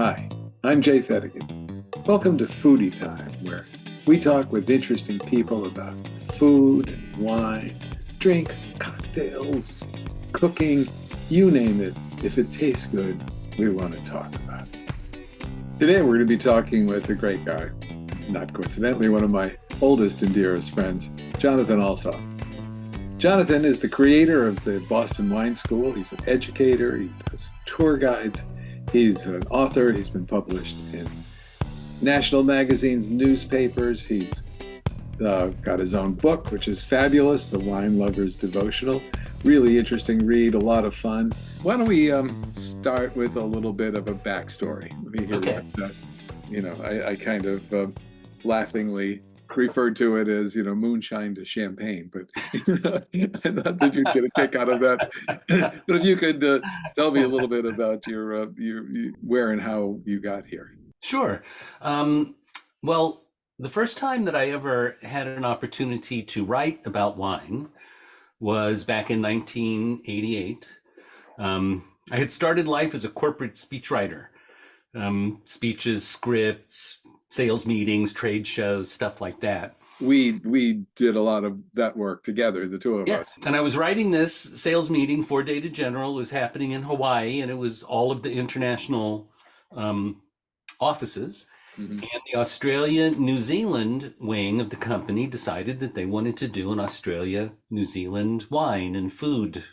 Hi, I'm Jay Fedigan. Welcome to Foodytime, where we talk with interesting people about food and wine, drinks, cocktails, cooking, you name it. If it tastes good, we want to talk about it. Today we're going to be talking with a great guy, not coincidentally, one of my oldest and dearest friends, Jonathan Alsop. Jonathan is the creator of the Boston Wine School. He's an educator, he does tour guides, he's an author, he's been published in national magazines, newspapers. He's got his own book, which is fabulous, The Wine Lover's Devotional. Really interesting read, a lot of fun. Why don't we start with a little bit of a backstory? Let me hear that. I kind of laughingly referred to it as, moonshine to champagne, but I thought that you'd get a kick out of that. But if you could tell me a little bit about your where and how you got here. Sure. Well, the first time that I ever had an opportunity to write about wine was back in 1988. I had started life as a corporate speechwriter, speeches, scripts, sales meetings, trade shows, stuff like that. We did a lot of that work together, the two of us. And I was writing this sales meeting for Data General. It was happening in Hawaii, and it was all of the international offices. Mm-hmm. And the Australia-New Zealand wing of the company decided that they wanted to do an Australia-New Zealand wine and food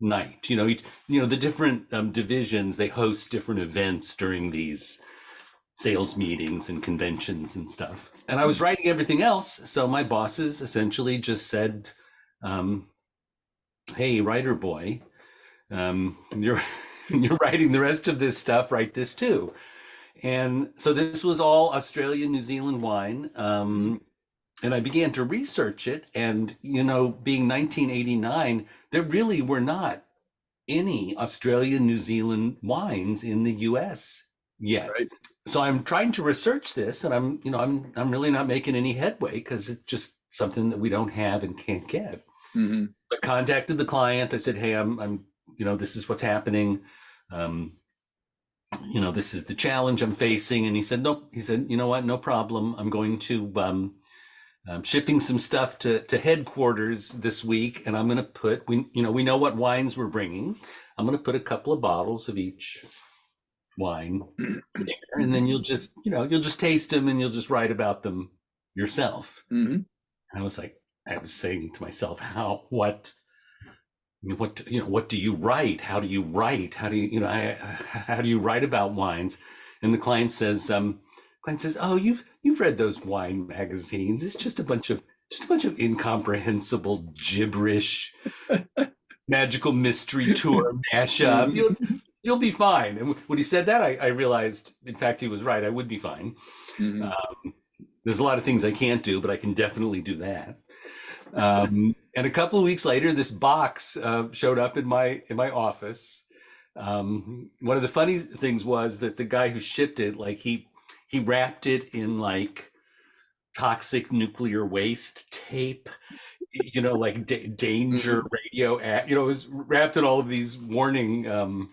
night. The different divisions, they host different events during these sales meetings and conventions and stuff. And I was writing everything else. So my bosses essentially just said, hey, writer boy, you're writing the rest of this stuff, write this too. And so this was all Australian, New Zealand wine. And I began to research it. And, being 1989, there really were not any Australian, New Zealand wines in the US yet. Right. So I'm trying to research this, and I'm really not making any headway because it's just something that we don't have and can't get. Mm-hmm. I contacted the client. I said, hey, I'm this is what's happening. This is the challenge I'm facing. And he said, nope. He said, you know what? No problem. I'm going to shipping some stuff to headquarters this week, and I'm going to put we know what wines we're bringing. I'm going to put a couple of bottles of each wine there, and then you'll just taste them and you'll just write about them yourself. Mm-hmm. I was saying to myself, what do you write? How do you write? How do you write about wines? And the client says, oh, you've read those wine magazines. It's just a bunch of incomprehensible gibberish, magical mystery tour mashup. You'll be fine. And when he said that, I realized, in fact, he was right. I would be fine. Mm-hmm. There's a lot of things I can't do, but I can definitely do that. And a couple of weeks later, this box showed up in my office. One of the funny things was that the guy who shipped it, he wrapped it in toxic nuclear waste tape, danger radio. It was wrapped in all of these warning.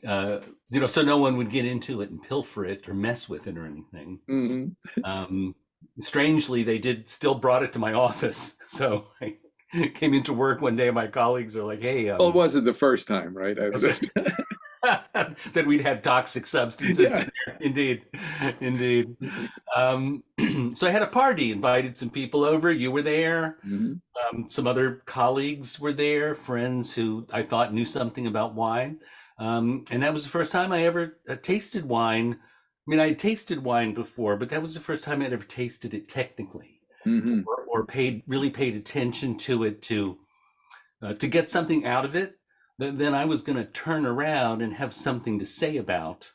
So no one would get into it and pilfer it or mess with it or anything. Mm-hmm. Strangely, they still brought it to my office. So I came into work one day and my colleagues are like, hey. Well, it wasn't the first time, right? That we'd had toxic substances. Yeah. Indeed. So I had a party, invited some people over. You were there. Mm-hmm. Some other colleagues were there, friends who I thought knew something about wine. And that was the first time I ever tasted wine. I mean, I had tasted wine before, but that was the first time I'd ever tasted it technically, mm-hmm. or really paid attention to it to get something out of it. Then I was going to turn around and have something to say about,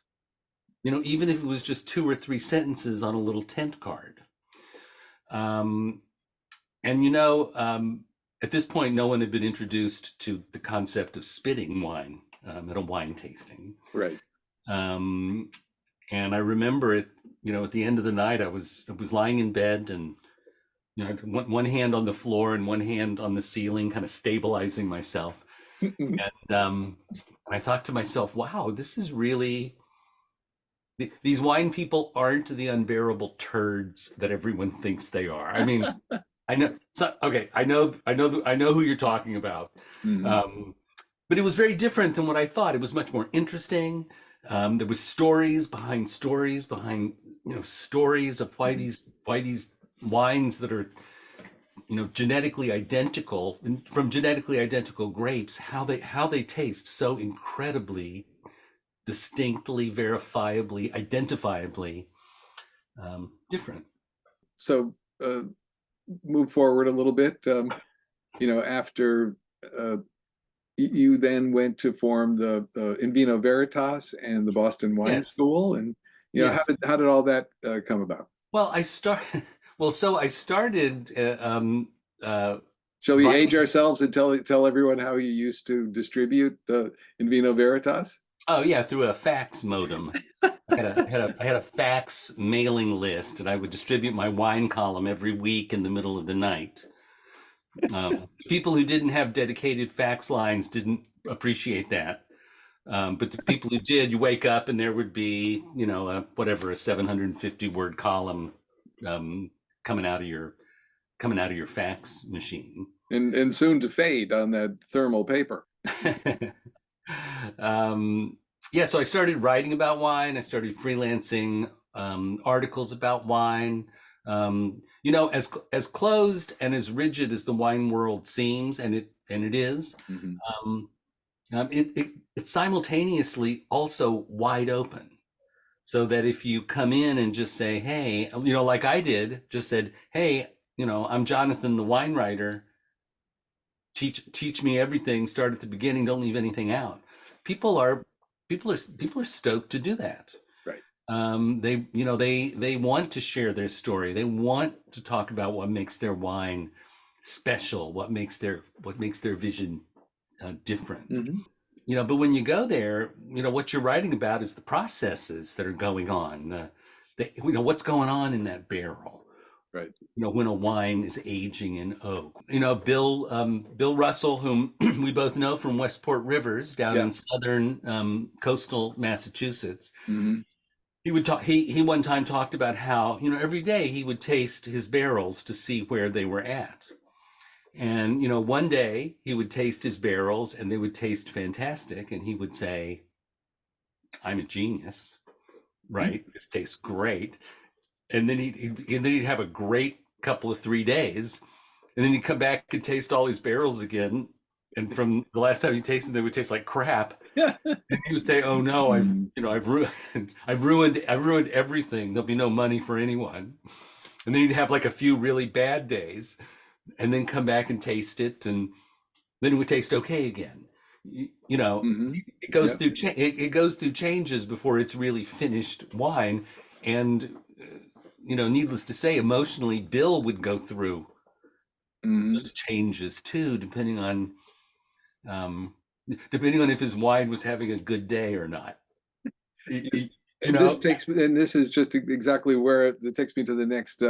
even if it was just 2 or 3 sentences on a little tent card. At this point, no one had been introduced to the concept of spitting wine at a wine tasting. Right. And I remember it, at the end of the night, I was lying in bed and, one hand on the floor and one hand on the ceiling, kind of stabilizing myself. And I thought to myself, wow, this is really these wine people aren't the unbearable turds that everyone thinks they are. I mean, I know. So, okay, I know who you're talking about. Mhm. Um, but it was very different than what I thought. It was much more interesting. There was stories behind stories of why these wines that are genetically identical from genetically identical grapes, how they taste so incredibly distinctly, verifiably, identifiably different. So uh, move forward a little bit. After uh, you then went to form the In Vino Veritas and the Boston Wine Yes, School, and how yes. did all that come about? Well, I started. Well, so I started uh, Shall we age writing. ourselves and tell everyone how you used to distribute In Vino Veritas? Oh yeah, through a fax modem. I had a fax mailing list, and I would distribute my wine column every week in the middle of the night. People who didn't have dedicated fax lines didn't appreciate that. But the people who did, you wake up and there would be, a 750 word column um, coming out of your fax machine. And soon to fade on that thermal paper. um, yeah, so I started writing about wine. I started freelancing articles about wine. As closed and as rigid as the wine world seems, and it is, Mhm. um, it's simultaneously also wide open. So that if you come in and just say, "Hey," like I did, just said, "Hey, I'm Jonathan, the wine writer. Teach me everything. Start at the beginning. Don't leave anything out." People are people are stoked to do that. Right. They want to share their story. They want to talk about what makes their wine special, what makes their vision different. Hmm. But when you go there, what you're writing about is the processes that are going on, what's going on in that barrel. Right. When a wine is aging in oak. Bill Russell, whom we both know from Westport Rivers down Yeah. in southern coastal Massachusetts. Hmm. He would talk. He one time talked about how every day he would taste his barrels to see where they were at. And one day he would taste his barrels and they would taste fantastic, and he would say, "I'm a genius, right? This tastes great." And then he'd have a great couple of 3 days, and then he'd come back and taste all his barrels again. And from the last time he tasted, they would taste like crap. Yeah. And he would say, "Oh no, Mm. I've ruined, I've ruined everything. There'll be no money for anyone." And then he'd have like a few really bad days, and then come back and taste it, and then it would taste okay again. You know, Hmm. it goes Yeah. through it goes through changes before it's really finished wine. And needless to say, emotionally, Bill would go through Hmm. those changes too, um, depending on if his wine was having a good day or not. Y- y- You And know, this is just exactly where it takes me to the next.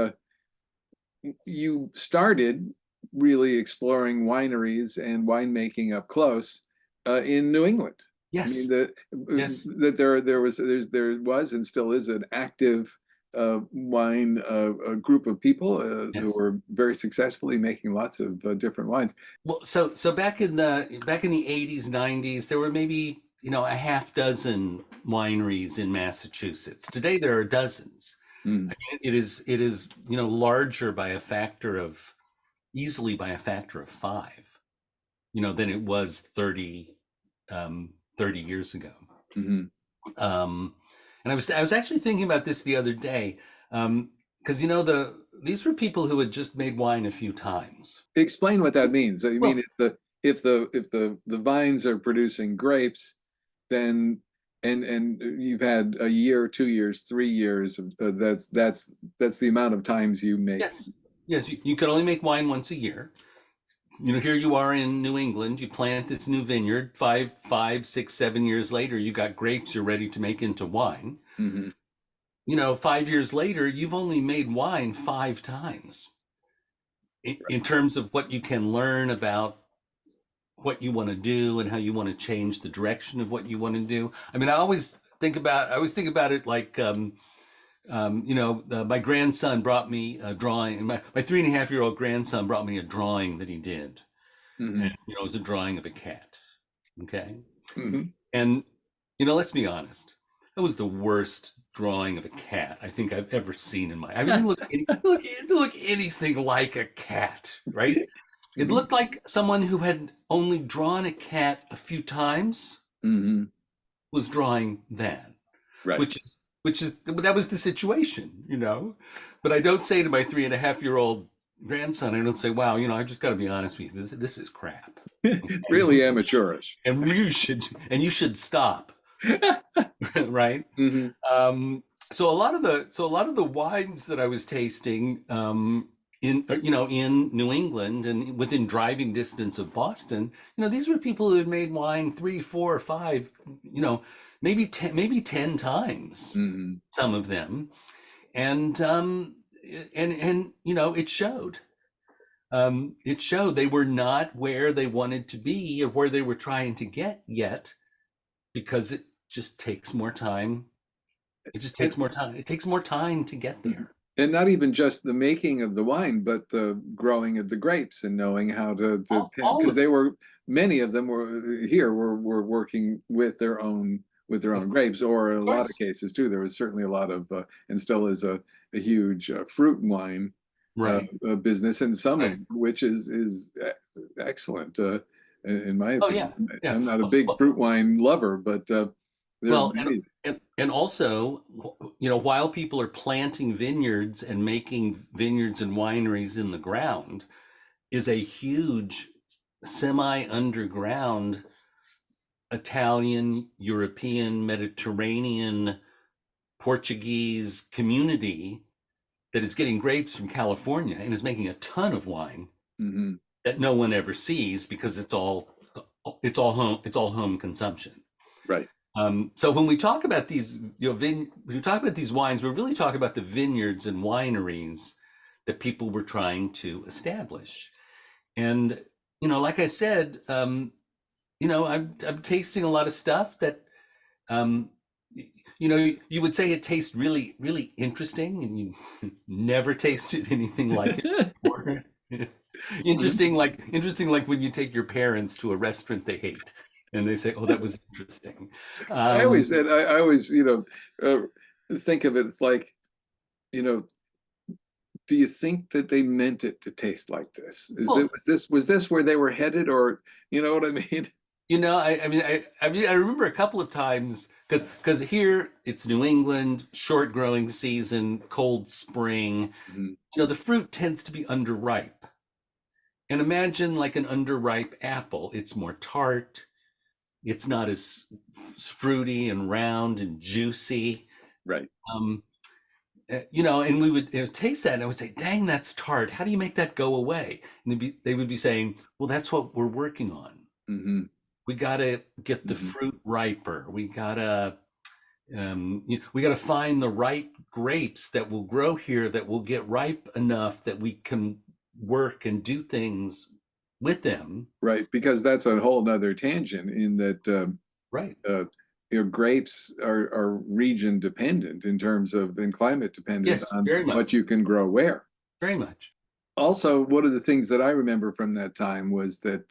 You started really exploring wineries and winemaking up close in New England. I mean, yes, yes, that there was and still is an active wine a group of people who yes. are very successfully making lots of different wines. Well, so back in the 80s, 90s, there were maybe a half dozen wineries in Massachusetts. Today there are dozens. Mm. I mean, it is larger by a factor of easily by a factor of five, than it was 30 years ago. Hmm. Um, and I was actually thinking about this the other day, because these were people who had just made wine a few times. Explain what that means. I mean, Well, if the vines are producing grapes, then and you've had a year, 2 years, 3 years. That's the amount of times you make. yes, yes, you can only make wine once a year. Here you are in New England. You plant this new vineyard. 5, 6, 7 years later, you got grapes you're ready to make into wine. Hmm. 5 years later, you've only made wine 5 times. In terms of what you can learn about what you want to do and how you want to change the direction of what you want to do. I mean, I always always think about it like, my grandson brought me a drawing. My 3.5-year-old grandson brought me a drawing that he did, Hmm. and it was a drawing of a cat. Okay, Hmm. and let's be honest, that was the worst drawing of a cat I think I've ever seen in my. I mean, it didn't look anything like a cat, right? It Hmm. looked like someone who had only drawn a cat a few times Hmm. was drawing that, Right. which is that was the situation. But I don't say to my 3.5-year-old grandson, I don't say, wow, I just got to be honest with you, this is crap. Really amateurish. And you should stop. Right. Hmm. So a lot of the wines that I was tasting, in New England and within driving distance of Boston, these were people who had made wine 3, 4, 5, maybe 10 times, Hmm. some of them. And it showed. It showed they were not where they wanted to be or where they were trying to get yet, because it just takes more time. It just takes more time. It takes more time to get there. And not even just the making of the wine, but the growing of the grapes and knowing how to tend, All because of it. many of them were working with their own grapes, or in a Of lot of course. cases too. There was certainly a lot of and still is a huge fruit wine Right. business, and some of Right. which is excellent in my Oh opinion. yeah. Yeah. I'm not a Well, big fruit wine lover, but there are well, many. and also, while people are planting vineyards and making vineyards and wineries in the ground, is a huge semi-underground Italian, European, Mediterranean, Portuguese community that is getting grapes from California and is making a ton of wine Hmm. that no one ever sees because it's all home consumption. Right. So when we talk about these, when we talk about these wines, we're really talking about the vineyards and wineries that people were trying to establish. And like I said, I'm tasting a lot of stuff that, um, you would say it tastes really, really interesting, and you never tasted anything like it before. Interesting, like when you take your parents to a restaurant they hate, and they say, "Oh, that was interesting." I Um, always said, I always, think of it, it's like, you know, do you think that they meant it to taste like this? well, Was this where they were headed, or you know what I mean? I remember a couple of times, because here it's New England, short growing season, cold spring. Mhm. The fruit tends to be underripe, and imagine like an underripe apple. It's more tart. It's not as fruity and round and juicy. Right. Um, and we would taste that, and I would say, "Dang, that's tart. How do you make that go away?" And they would be saying, "Well, that's what we're working on. Hmm. We got to get the Hmm. fruit riper. We got to find the right grapes that will grow here, that will get ripe enough that we can work and do things with them." Right, because that's a whole nother tangent in that Right. uh, grapes are region dependent in terms of and climate dependent Yes, on very what much. you can grow where. Very much. Also, one of the things that I remember from that time was that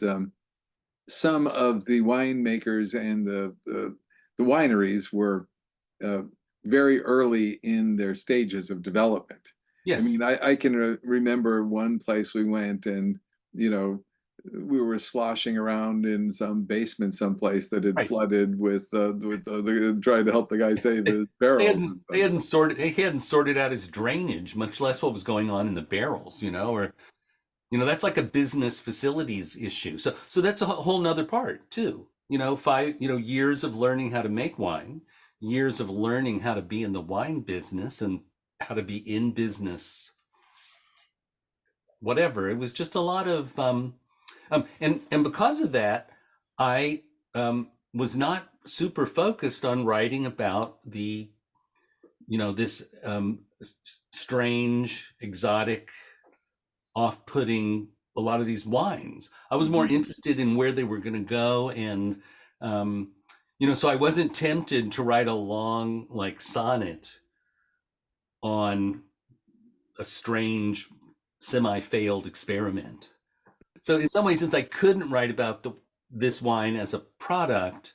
some of the winemakers and the wineries were uh, very early in their stages of development. I Yes. mean, I can remember one place we went, and you know we were sloshing around in some basement someplace that had Right. flooded with trying to help the guy save They his they barrels hadn't and they stuff. hadn't sorted he hadn't sorted out his drainage, much less what was going on in the barrels, or that's like a business facilities issue. So that's a whole nother part too. 5 years of learning how to make wine, years of learning how to be in the wine business and how to be in business, whatever. It was just a lot of and because of that, I was not super focused on writing about this strange, exotic, off-putting, a lot of these wines. I was more Mhm. interested in where they were going to go, and So I wasn't tempted to write a long like sonnet on a strange semi-failed experiment. So in some ways, since I couldn't write about this wine as a product,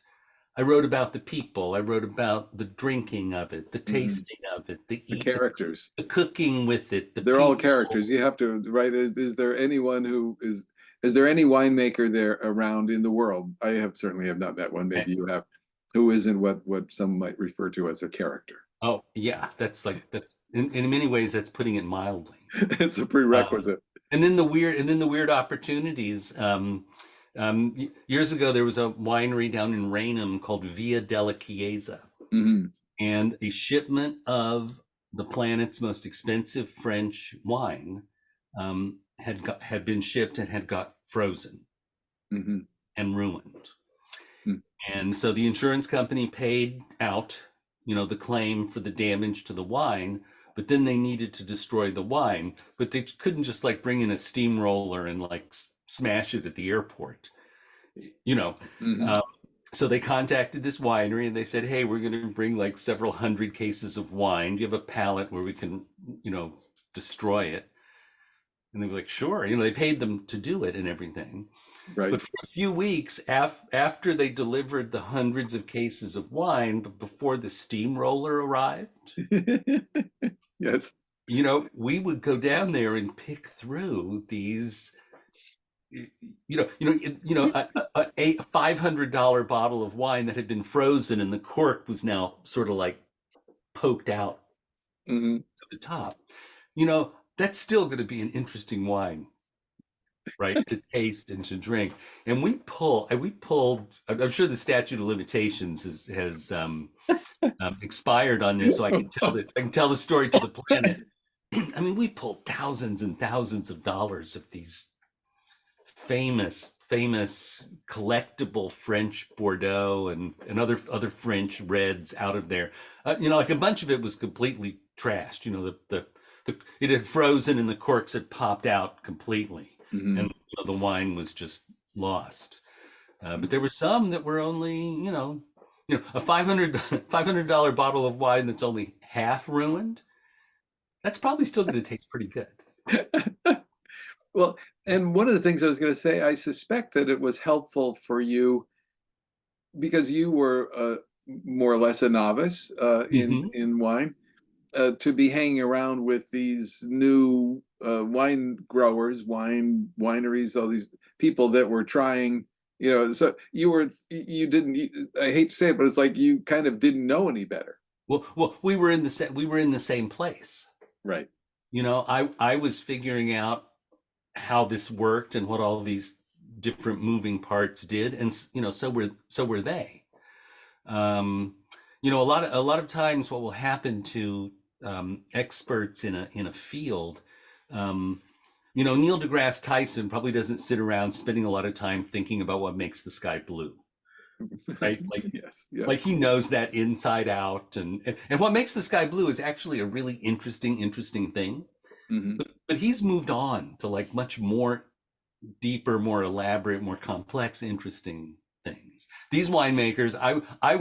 I wrote about the people. I wrote about the drinking of it, the Mhm. tasting of it, the The eat, characters. the cooking with it, the They're all people. characters. You have to, right? Is there anyone is there any winemaker there around in the world? I have certainly have not met one. Maybe you have, who isn't what some might refer to as a character. Oh yeah, that's in many ways that's putting it mildly. It's a Um, prerequisite. and then the weird opportunities. Years ago, there was a winery down in Raynham called Via della Chiesa, Hmm. and a shipment of the planet's most expensive French wine had been shipped and had got frozen Hmm. and ruined. And so the insurance company paid out, the claim for the damage to the wine, but then they needed to destroy the wine, but they couldn't just like bring in a steamroller and like smash it at the airport, you know. Hmm. Um, so they contacted this winery and they said, "Hey, we're going to bring like several hundred cases of wine. Do you have a pallet where we can, destroy it?" And they were like, "Sure." They paid them to do it and everything. Right. But for a few weeks after they delivered the hundreds of cases of wine, but before the steamroller arrived, Yes. we would go down there and pick through these, a $500 bottle of wine that had been frozen and the cork was now sort of like poked out Hmm. to the top. That's still going to be an interesting wine, right, to taste and to drink. And we pulled. I'm sure the statute of limitations has expired on this, so I can tell the story to the planet. I mean, we pulled thousands and thousands of dollars of these famous collectible French Bordeaux and other French reds out of there. Like a bunch of it was completely trashed. It had frozen and the corks had popped out completely, and Hmm. the wine was just lost. But there were some that were only, a $500 bottle of wine that's only half ruined. That's probably still going to taste pretty good. Well, and one of the things I was going to say, I suspect that it was helpful for you because you were more or less a novice Hmm. in wine, to be hanging around with these new wine growers, wineries, all these people that were trying. So you didn't. I hate to say it, but it's like you kind of didn't know any better. Well, we were in the same place. Right. I was figuring out how this worked and what all these different moving parts did, and so were they. Um, a lot of times, what will happen to experts in a field, um, Neil deGrasse Tyson probably doesn't sit around spending a lot of time thinking about what makes the sky blue, right? Like, Yes. Yeah. like he knows that inside out, and what makes the sky blue is actually a really interesting thing. Hmm. But he's moved on to like much more deeper, more elaborate, more complex, interesting things. These winemakers, I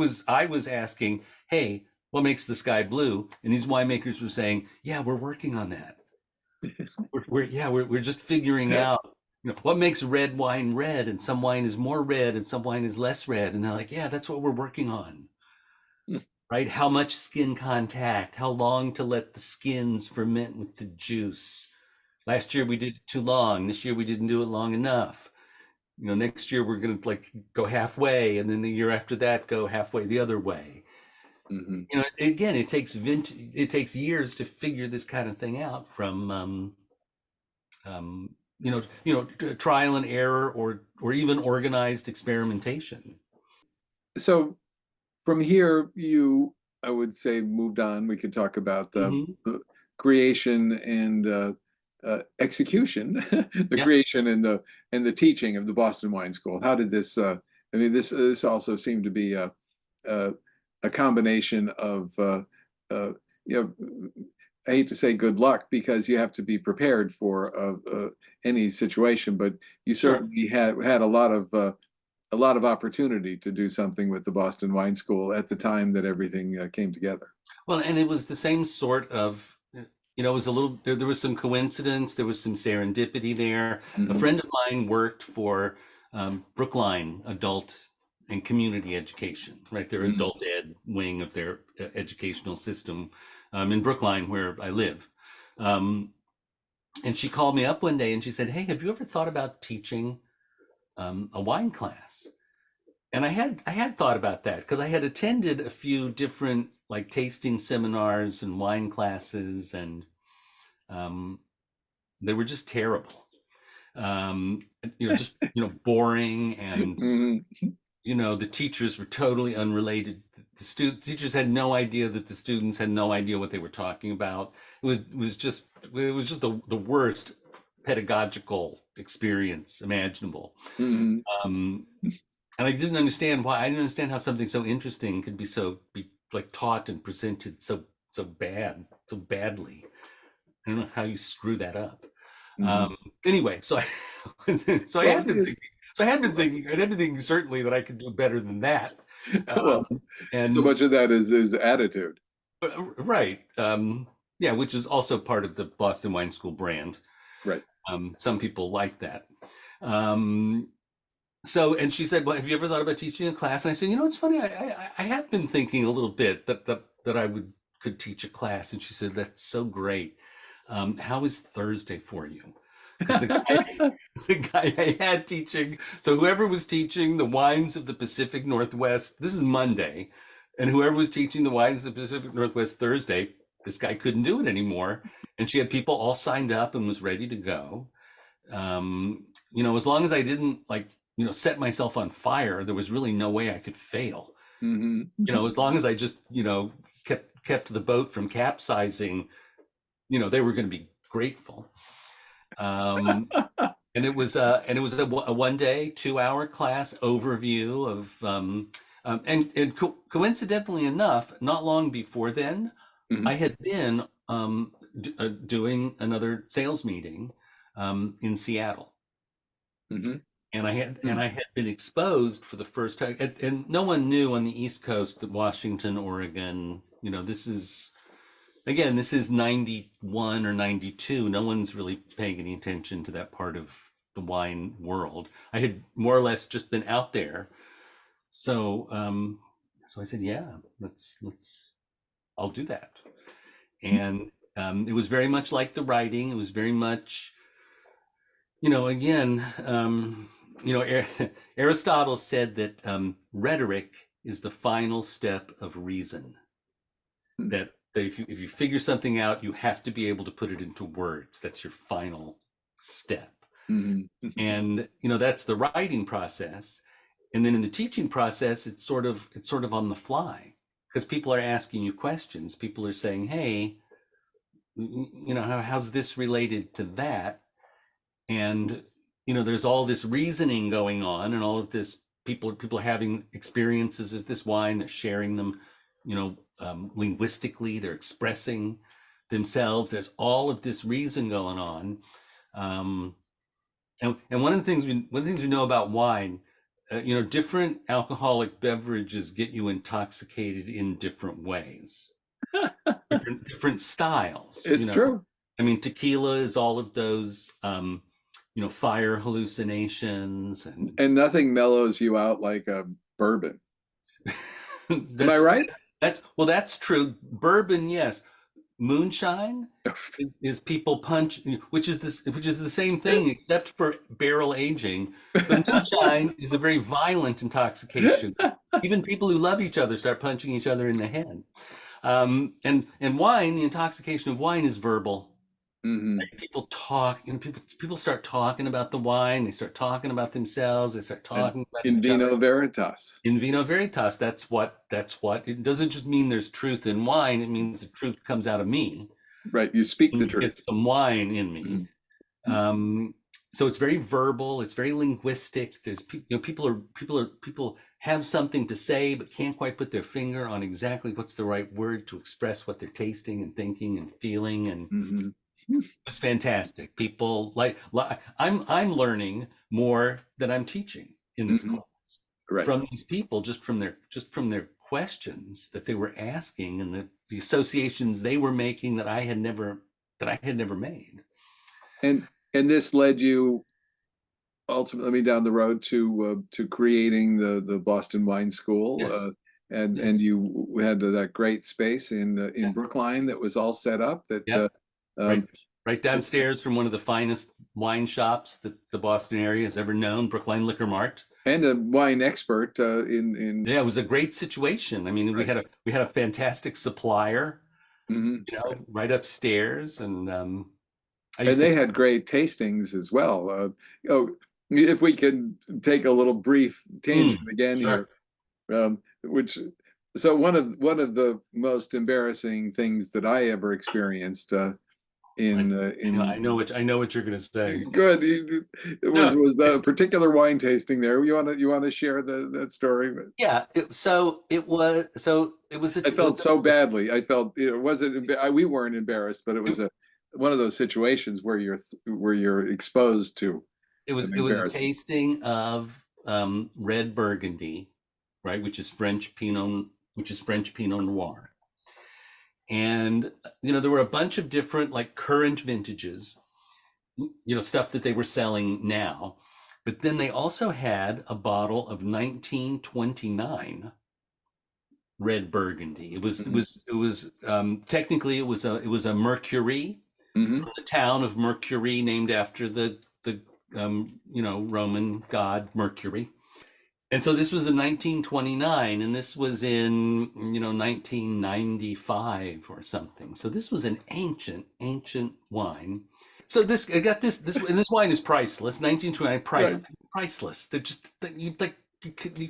was asking, hey, what makes the sky blue? And these winemakers were saying, yeah, we're working on that. We're just figuring out, what makes red wine red, and some wine is more red and some wine is less red. And they're like, yeah, that's what we're working on. Right? How much skin contact, how long to let the skins ferment with the juice. Last year we did it too long. This year we didn't do it long enough. Next year we're going to like go halfway, and then the year after that go halfway the other way. Hmm. Again, it takes years to figure this kind of thing out from trial and error, or even organized experimentation. So from here, I would say, moved on. We could talk about Hmm. the creation and execution, the Yeah. creation and the teaching of the Boston Wine School. How did this? I mean, this also seemed to be a, a combination of uh, you know. I hate to say good luck because you have to be prepared for any situation, but you Sure. certainly had a lot of a lot of opportunity to do something with the Boston Wine School at the time that everything came together. Well, and it was the same sort of, it was a little, there was some coincidence, there was some serendipity there. A Hmm. friend of mine worked for Brookline Adult and Community Education, right? Their Hmm. adult ed wing of their educational system in Brookline, where I live. Um, and she called me up one day and she said, "Hey, have you ever thought about teaching a wine class?" And I had thought about that because I had attended a few different like tasting seminars and wine classes, and um, they were just terrible. Just boring, and Hmm. the teachers were totally unrelated. The teachers had no idea that the students had no idea what they were talking about. It was just the worst pedagogical experience imaginable. Hmm. Um, and I didn't understand why. I didn't understand how something so interesting could be like taught and presented so badly. I don't know how you screw that up. Hmm. Um, anyway, so so I Well, had been thinking, so I had been thinking certainly that I could do better than that. well, so And much of that is attitude. right, yeah, which is also part of the Boston Wine School brand. Right. Some people like that. Um, and she said, "Well, have you ever thought about teaching a class?" And I said, "It's funny. I have been thinking a little bit that I could teach a class." And she said, "That's so great. How is Thursday for you?" Because the guy I had teaching, so whoever was teaching the wines of the Pacific Northwest, this is Monday, and whoever was teaching the wines of the Pacific Northwest Thursday, this guy couldn't do it anymore, and she had people all signed up and was ready to go. As long as I didn't set myself on fire, there was really no way I could fail. Hmm. As long as I just, kept the boat from capsizing, they were going to be grateful. Um, and it was a 1 day, 2 hour class overview of, coincidentally enough, not long before then, I Hmm. had been doing another sales meeting in Seattle, Hmm. and I had been exposed for the first time, and no one knew on the East Coast that Washington, Oregon, this is 91 or 92. No one's really paying any attention to that part of the wine world. I had more or less just been out there. So I said, yeah, I'll do that. And it was very much like the writing. It was very much, again, Aristotle said that rhetoric is the final step of reason. That if you figure something out, you have to be able to put it into words. That's your final step. Hmm. And that's the writing process. And then in the teaching process, it's sort of on the fly because people are asking you questions. People are saying, "Hey, how's this related to that?" And there's all this reasoning going on, and all of this people are having experiences of this wine. They're sharing them, linguistically. They're expressing themselves. There's all of this reason going on. Um, and one of the things we know about wine, different alcoholic beverages get you intoxicated in different ways, different styles. It's true. I mean, tequila is all of those, fire hallucinations, and And nothing mellows you out like a bourbon. Am I that's right? that's true. Bourbon, yes. Moonshine is people punch, which is the same thing except for barrel aging. But moonshine is a very violent intoxication. Even people who love each other start punching each other in the head. And wine, the intoxication of wine is verbal. Hmm. People talk, people start talking about the wine, they start talking about themselves, they start And talking about in each other. vino veritas. In vino veritas, that's what it doesn't just mean there's truth in wine, it means the truth comes out of me Right. You speak the and you get truth. some wine in me. Mhm. um so it's very verbal, it's very linguistic. There's people have something to say but can't quite put their finger on exactly what's the right word to express what they're tasting and thinking and feeling. And Hmm. it's fantastic. People I'm learning more than I'm teaching in this Hmm. class. Right. from these people, just from their questions that they were asking, and the associations they were making that I had never made. And this led you ultimately down the road to creating the Boston Wine School, Yes. and Yes. you had that great space in Yeah. Brookline that was all set up. That Yep. Right. um, Right downstairs from one of the finest wine shops that the Boston area has ever known, Brookline Liquor Mart. and a wine expert in Yeah, it was a great situation. I mean, we right. had a fantastic supplier, Right. right upstairs, and I And used to. they had great tastings as well. If we can take a little brief tangent again Sure. here, which so one of the most embarrassing things that I ever experienced I, in I know what you're going to say. good it was No. a particular wine tasting there. You want to share that story? Yeah. It was I a, it felt was so badly. I felt it wasn't we weren't embarrassed, but it a, was a one of those situations where you're exposed to an it was a embarrassing. tasting of red Burgundy, right, which is French Pinot Noir. And there were a bunch of different, like, current vintages, stuff that they were selling now. But then they also had a bottle of 1929 red Burgundy. Mhm. Technically it was a Mercury, Mhm. from the town of Mercury, named after the Roman god Mercury. And so this was in 1929, and this was in 1995 or something. So this was an ancient, ancient wine. So I got and this wine is priceless. 1929 Right. priceless. They're just you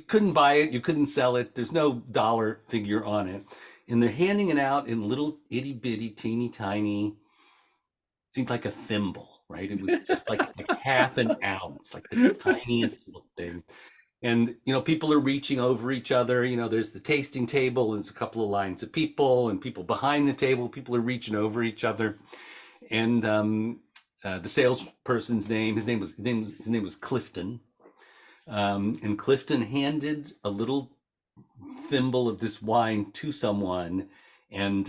couldn't buy it, you couldn't sell it. There's no dollar figure on it, and they're handing it out in little itty bitty, teeny tiny. Seemed like a thimble, right? It was just like half an ounce, like the tiniest little thing. And people are reaching over each other. There's the tasting table, and there's a couple of lines of people, and people behind the table, people are reaching over each other. And the salesperson's name, his name was Clifton. And Clifton handed a little thimble of this wine to someone, and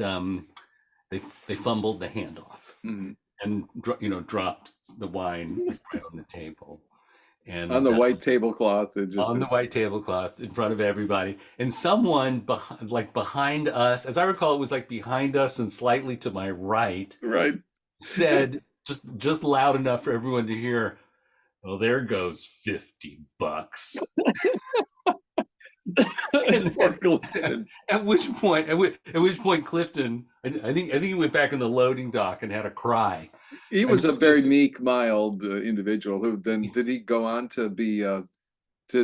they fumbled the hand off, Mhm. and dropped the wine, like, right on the table. On And the white tablecloth, it just on the is white tablecloth in front of everybody, and someone behind us, as I recall, it was like behind us and slightly to my right, right. said, just loud enough for everyone to hear, "Well, there goes $50." And Poor Clifton. at which point Clifton, I think he went back in the loading dock and had a cry. He I was a mean, very meek, mild individual who then did he go on to be to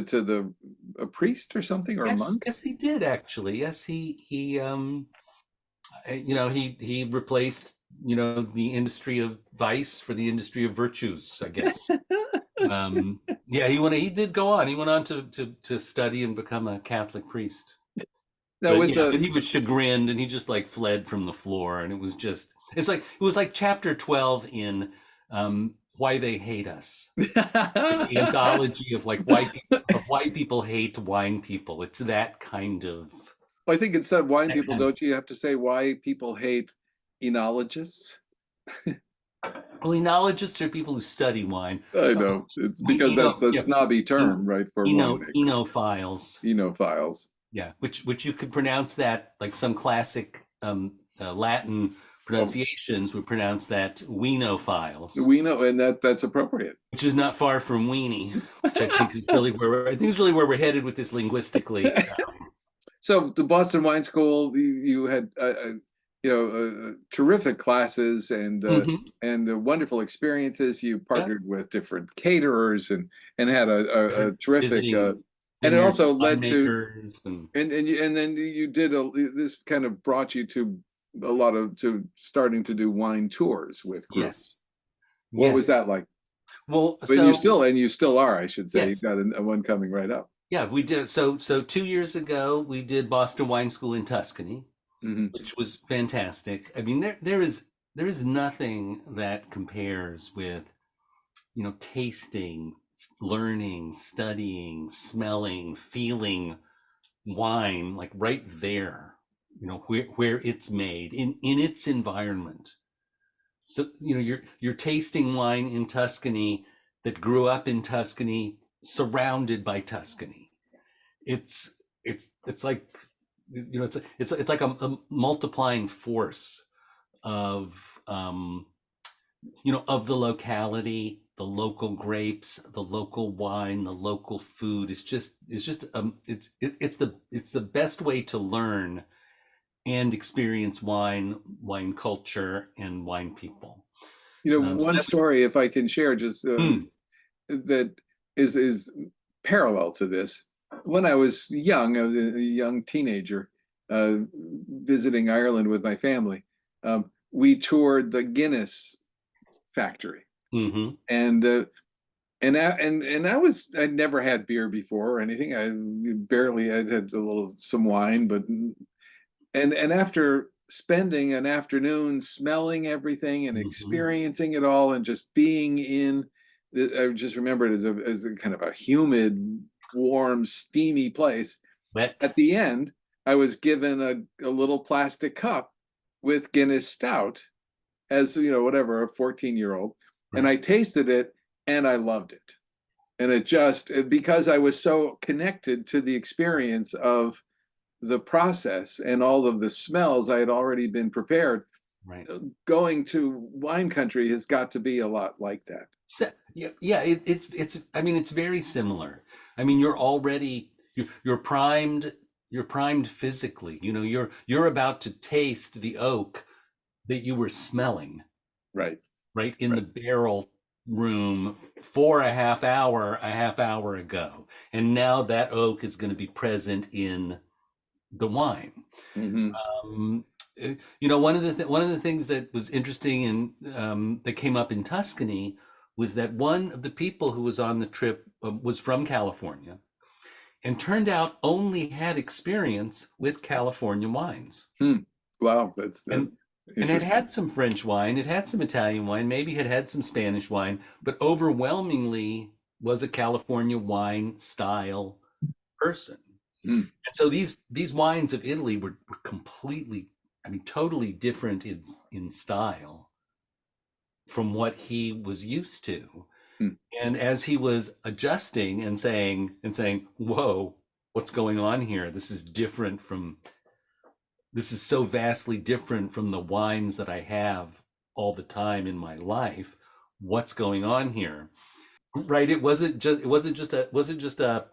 the a priest or something or a yes, monk? yes, he did, actually. Yes, he replaced the industry of vice for the industry of virtues, I guess. Yeah, he did go on. He went on to study and become a Catholic priest. Now But with yeah, but the he was chagrined, and he just, like, fled from the floor, and it was like chapter 12 in Why They Hate Us. Like the anthology of, like, why people hate wine people. It's that kind of I think instead of wine that people, kind of don't you have to say why people hate enologists? well, enologists are people who study wine. I know it's We because that's the yeah, snobby term, right, for winemakers. enophiles. Enophiles. Yeah, which you could pronounce that, like, some classic Latin Well, pronunciations would pronounce that wienophiles, we know, and that's appropriate. which is not far from weenie, which I think is really where we're headed with this linguistically. So the Boston Wine School, you had terrific classes Mhm. and wonderful experiences. You Yeah, partnered with different caterers and had a terrific visiting and it vineyard also led to winemakers and and then you did this kind of brought you to a lot of to starting to do wine tours with yes, groups. What was yes. that like? Well, But you still are, I should say. You've yes, got a one coming right up. yeah, we did. So 2 years ago, we did Boston Wine School in Tuscany, Hmm. which was fantastic. I mean, there is nothing that compares with tasting learning, studying, smelling, feeling wine, like right there, where it's made in its environment. So, you're tasting wine in Tuscany that grew up in Tuscany, surrounded by Tuscany. It's it's like, it's like a multiplying force of of the locality, the local grapes, the local wine, the local food. It's the best way to learn and experience wine culture, and wine people. So One that was, story, if I can share, just mm, that is parallel to this. When I was young, I was a young teenager, visiting Ireland with my family. We toured the Guinness factory, mm-hmm, and I'd never had beer before or anything. I'd had some wine, but and after spending an afternoon smelling everything and mm-hmm, experiencing it all and just being in, I just remember it as a kind of a humid, warm, steamy place. wet, At the end, I was given a little plastic cup with Guinness Stout as, whatever, a 14-year-old. And right, I tasted it and I loved it. And because I was so connected to the experience of the process and all of the smells I had already been prepared, right. going to wine country has got to be a lot like that. So, yeah, yeah. It's. I mean, it's very similar. I mean, you're primed. You're primed physically. You're about to taste the oak that you were smelling, Right, right, in the right. barrel room for a half hour ago, and now that oak is going to be present in the wine. Mm-hmm. Um, one of the things that was interesting and that came up in Tuscany was that one of the people who was on the trip was from California, and turned out only had experience with California wines, Hmm. Wow, that's and had interesting. had some French wine, had had some Italian wine, maybe had had some Spanish wine, but overwhelmingly was a California wine style person. Hmm. And so these wines of Italy were completely, I mean, totally different in style from what he was used to. Hmm. And as he was adjusting and saying, "Whoa, what's going on here? This is so vastly different from the wines that I have all the time in my life. What's going on here?" Right? It wasn't just a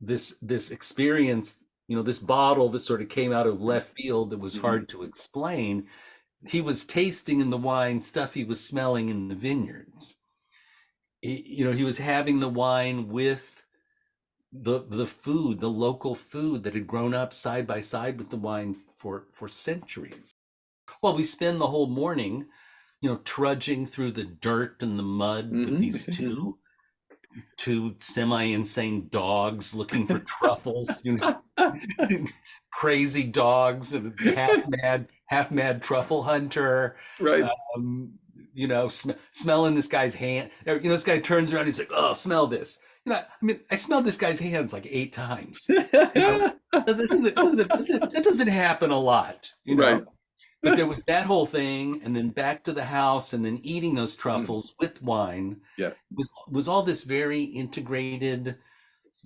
this experience, this bottle that sort of came out of left field that was Mm-hmm. hard to explain. He was tasting in the wine stuff he was smelling in the vineyards. He was having the wine with the food, the local food that had grown up side by side with the wine for centuries. Well, we spend the whole morning, trudging through the dirt and the mud with Mm-hmm. these two semi-insane dogs looking for truffles, crazy dogs, and half mad truffle hunter. Right. Um, smelling this guy's hand. This guy turns around. He's like, "Oh, smell this." I mean, I smelled this guy's hands like 8 times. You know, that doesn't happen a lot. Right. But there was that whole thing, and then back to the house, and then eating those Mm. truffles with wine Yeah. was all this very integrated.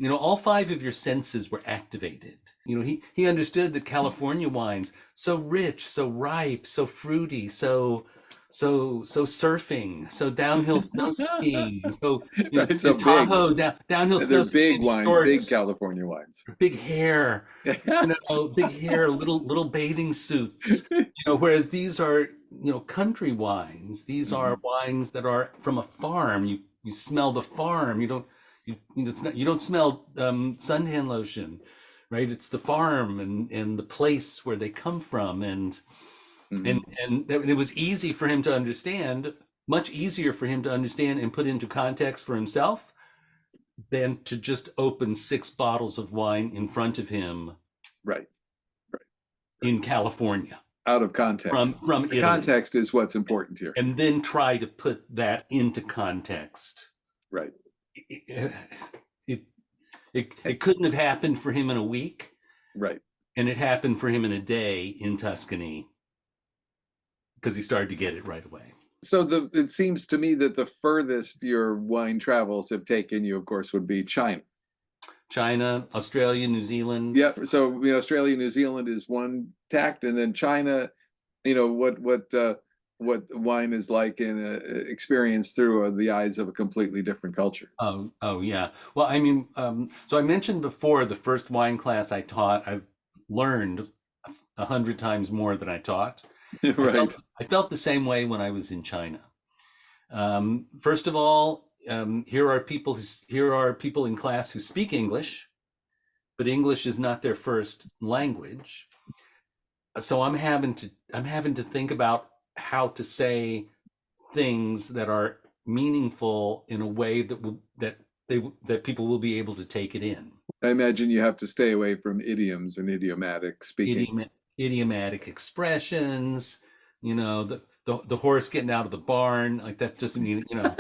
All five of your senses were activated. He understood that California wines, so rich, so ripe, so fruity, so surfing, so downhill snow skiing, so Right. So in big. Tahoe, downhill They're snow skiing big in wines, big shorts, California wines. big hair, big hair, little bathing suits. Whereas these are, country wines. These are Mhm. wines that are from a farm. You smell the farm. You don't smell suntan lotion, right? It's the farm and the place where they come from, and Mhm. it was easy for him to understand, much easier for him to understand and put into context for himself than to just open 6 bottles of wine in front of him Right. Right. in California. Out of context. from The Italy, context is what's important here. and then try to put that into context. Right. It, it, it couldn't have happened for him in a week, Right. and it happened for him in a day in Tuscany because he started to get it right away. So it seems to me that the furthest your wine travels have taken you, of course, would be China. China, Australia, New Zealand. Yeah. So Australia, New Zealand is one tact, and then China. What wine is like in experience through the eyes of a completely different culture. Oh yeah. Well, I mean, so I mentioned before the first wine class I taught, I've learned 100 times more than I taught. Right. I felt the same way when I was in China. First of all, here are people in class who speak English, but English is not their first language. So I'm having to think about how to say things that are meaningful in a way that people will be able to take it in. I imagine you have to stay away from idioms and idiomatic speaking. Idiomatic expressions, the horse getting out of the barn, like that doesn't mean, that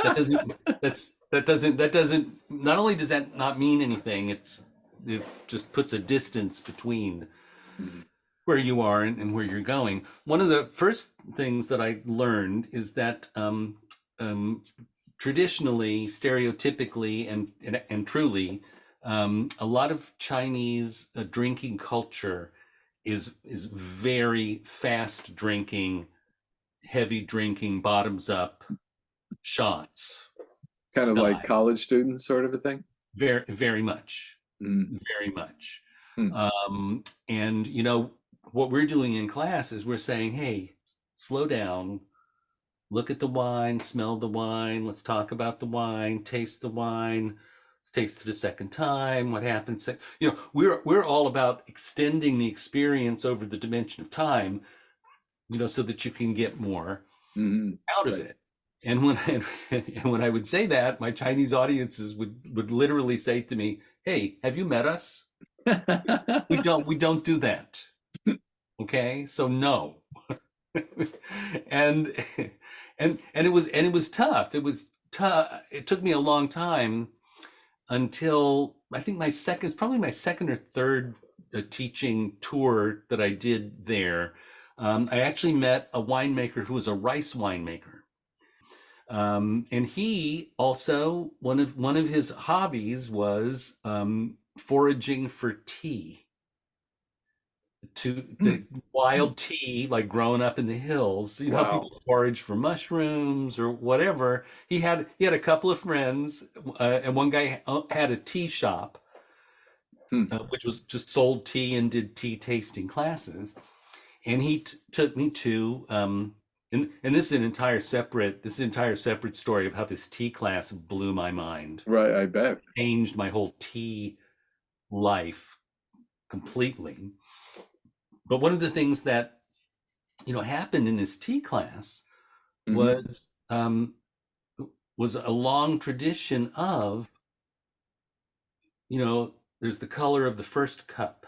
doesn't, not only does that not mean anything, it just puts a distance between Mhm. where you are and where you're going. One of the first things that I learned is that traditionally, stereotypically, and truly, a lot of Chinese drinking culture is very fast drinking, heavy drinking, bottoms up shots Kind of like style. college students, sort of a thing. Very, very much, Mm. very much. Mm. And what we're doing in class is we're saying, hey, slow down, look at the wine, smell the wine, let's talk about the wine, taste the wine, let's taste it a second time, what happens. We're all about extending the experience over the dimension of time, so that you can get more Mhm. out of Right. it. And when I would say that, my Chinese audiences would literally say to me, hey, have you met us? We don't do that. Okay, so no. and it was tough. It was tough. It took me a long time until I think probably my second or third teaching tour that I did there. I actually met a winemaker who was a rice winemaker. And he also, one of his hobbies was foraging for tea, to the wild tea, like growing up in the hills. How Wow. people forage for mushrooms or whatever. He had a couple of friends, and one guy had a tea shop, Hmm. which was just sold tea and did tea tasting classes. And he took me to and this is an entire separate story of how this tea class blew my mind, Right. I bet. changed my whole tea life completely. But one of the things that happened in this tea class Mhm. was was a long tradition of, there's the color of the first cup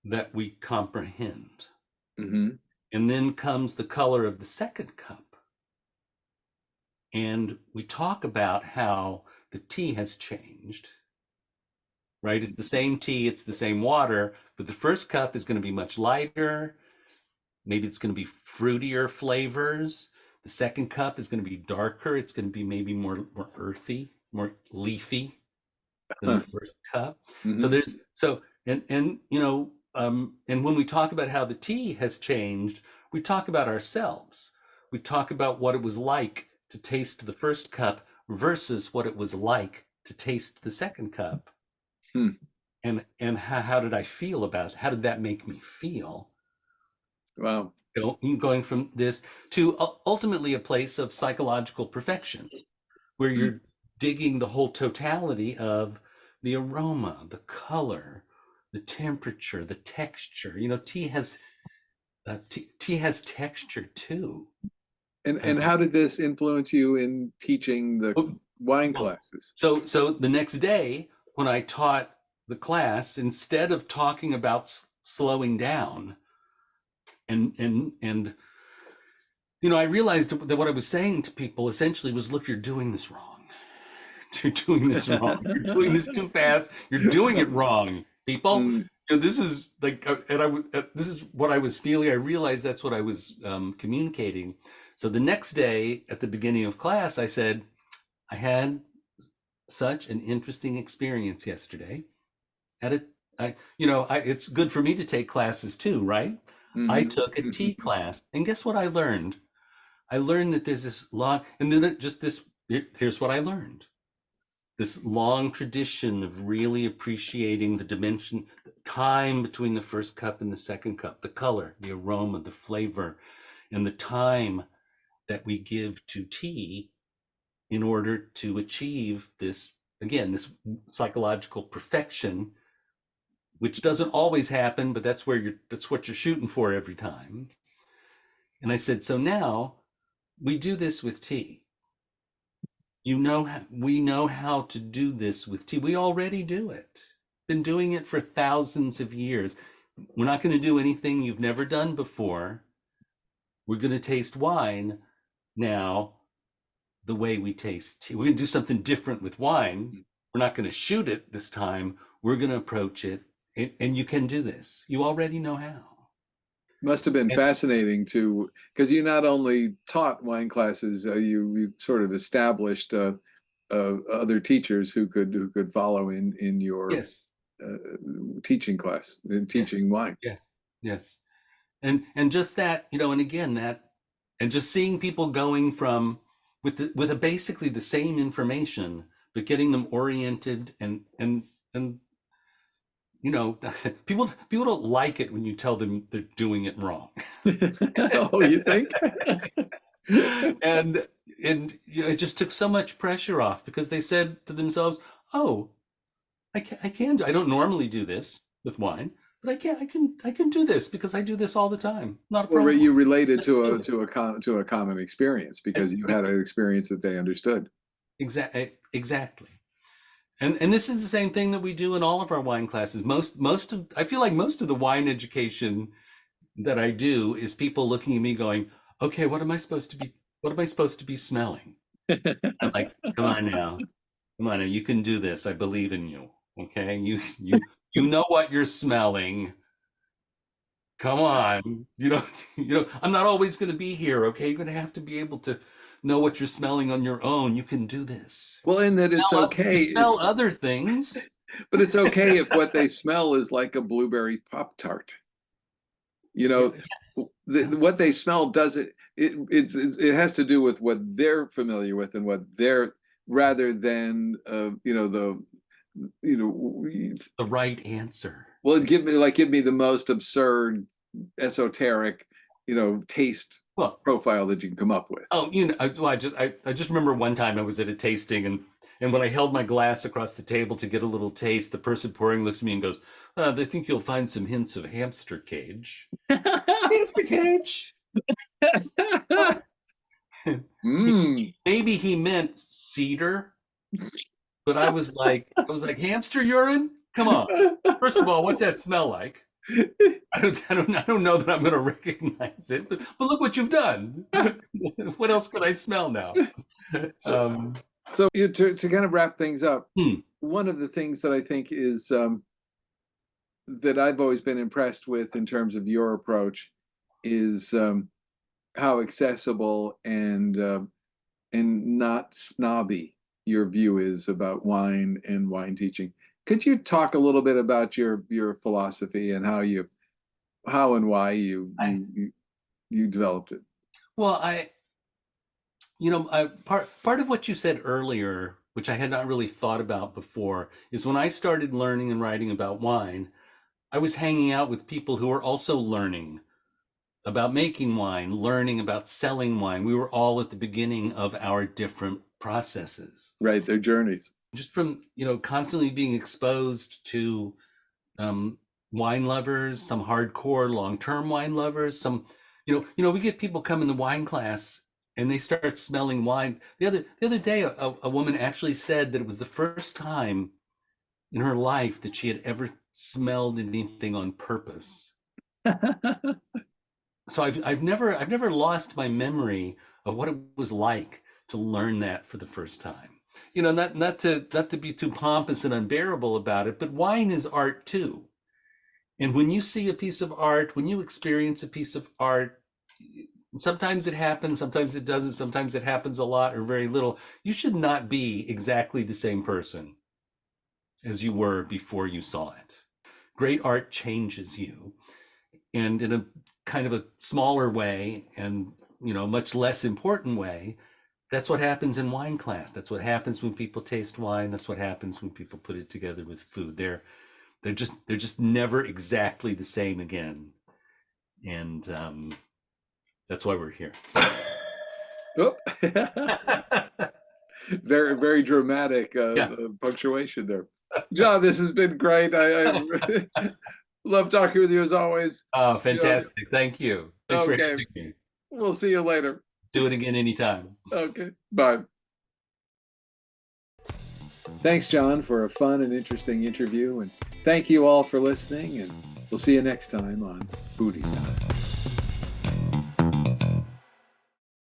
that we comprehend, Mhm. and then comes the color of the second cup, and we talk about how the tea has changed. Right? It's the same tea, it's the same water, but the first cup is going to be much lighter. Maybe it's going to be fruitier flavors. The second cup is going to be darker. It's going to be maybe more earthy, more leafy than the first cup. So Mhm. there's and when we talk about how the tea has changed, we talk about ourselves. We talk about what it was like to taste the first cup versus what it was like to taste the second cup. Hmm. And how did I feel about it? How did that make me feel? Wow. Going from this to ultimately a place of psychological perfection, where Hmm. you're digging the whole totality of the aroma, the color, the temperature, the texture. Tea has texture too. And Um, how did this influence you in teaching the oh, wine well, classes? so the next day when I taught the class, instead of talking about slowing down, And I realized that what I was saying to people essentially was, look, you're doing this wrong. You're doing this wrong. You're doing this too fast. You're doing it wrong, people. Mm. This is like, this is what I was feeling. I realized that's what I was communicating. So the next day at the beginning of class, I said, I had such an interesting experience yesterday. It's good for me to take classes too, right? I Mhm. took a tea class, and guess what I learned? I learned that there's this long, and then here's what I learned. This long tradition of really appreciating the dimension, the time between the first cup and the second cup, the color, the aroma, the flavor, and the time that we give to tea in order to achieve this, again, this psychological perfection, which doesn't always happen, but that's what you're shooting for every time. And I said, so now we do this with tea. We know how to do this with tea. We already do it. Been doing it for thousands of years. We're not going to do anything you've never done before. We're going to taste wine now the way we taste tea. We're going to do something different with wine. We're not going to shoot it this time. We're going to approach it. And you can do this. You already know how. Must have been And fascinating because you not only taught wine classes, you sort of established other teachers who could follow in your yes, uh, teaching class, in yes, teaching wine. yes, yes. And just that, and again, and just seeing people going from with basically the same information, but getting them oriented and people don't like it when you tell them they're doing it wrong. Oh, you think? and it just took so much pressure off because they said to themselves, oh, I can do, I don't normally do this with wine, but I can do this because I do this all the time. Not a Well, problem. you related Let's do to a common experience because you had it. an experience that they understood. Exactly. And this is the same thing that we do in all of our wine classes. I feel like most of the wine education that I do is people looking at me going, okay, what am I supposed to be smelling? I'm like, come on now, you can do this. I believe in you. Okay. You know what you're smelling. Come on. I'm not always going to be here. Okay. You're going to have to be able to know what you're smelling on your own. You can do this. Well, in that it's You okay. smell other things. But it's okay if what they smell is like a blueberry Pop Tart. You Yeah, know, yes. what they smell doesn't. It has to do with what they're familiar with and what they're rather than you know The right answer. well give me the most absurd esoteric taste Well, profile that you can come up with. oh, I just remember one time I was at a tasting, and when I held my glass across the table to get a little taste, the person pouring looks at me and goes, "They think you'll find some hints of hamster cage." Hamster cage? What? Mm. Maybe he meant cedar, but I was like, hamster urine? Come on. First of all, what's that smell like? I don't know that I'm going to recognize it, but look what you've done. What else can I smell now? so Um, to kind of wrap things up, hmm, one of the things that I think is that I've always been impressed with in terms of your approach is how accessible and not snobby your view is about wine and wine teaching. Could you talk a little bit about your philosophy and how and why I, you developed it? well, part of what you said earlier, which I had not really thought about before, is when I started learning and writing about wine, I was hanging out with people who were also learning about making wine, learning about selling wine. We were all at the beginning of our different processes. Right, their journeys. Just from, constantly being exposed to um, wine lovers, some hardcore long-term wine lovers, we get people come in the wine class and they start smelling wine. The other day, a woman actually said that it was the first time in her life that she had ever smelled anything on purpose. So I've never lost my memory of what it was like to learn that for the first time. Not to be too pompous and unbearable about it, but wine is art too. And when you see a piece of art, when you experience a piece of art, sometimes it happens, sometimes it doesn't, sometimes it happens a lot or very little. You should not be exactly the same person as you were before you saw it. Great art changes you, and in a kind of a smaller way and much less important way. That's what happens in wine class. That's what happens when people taste wine. That's what happens when people put it together with food. They're just never exactly the same again, and that's why we're here. Oh. Very, very dramatic Yeah. punctuation there. John, this has been great. I love talking with you as always. Oh, fantastic. Thank you. Thanks for Okay, having me. we'll see you later. Let's do it again anytime. Okay, bye. Thanks, John, for a fun and interesting interview. And thank you all for listening. And we'll see you next time on Foodytime.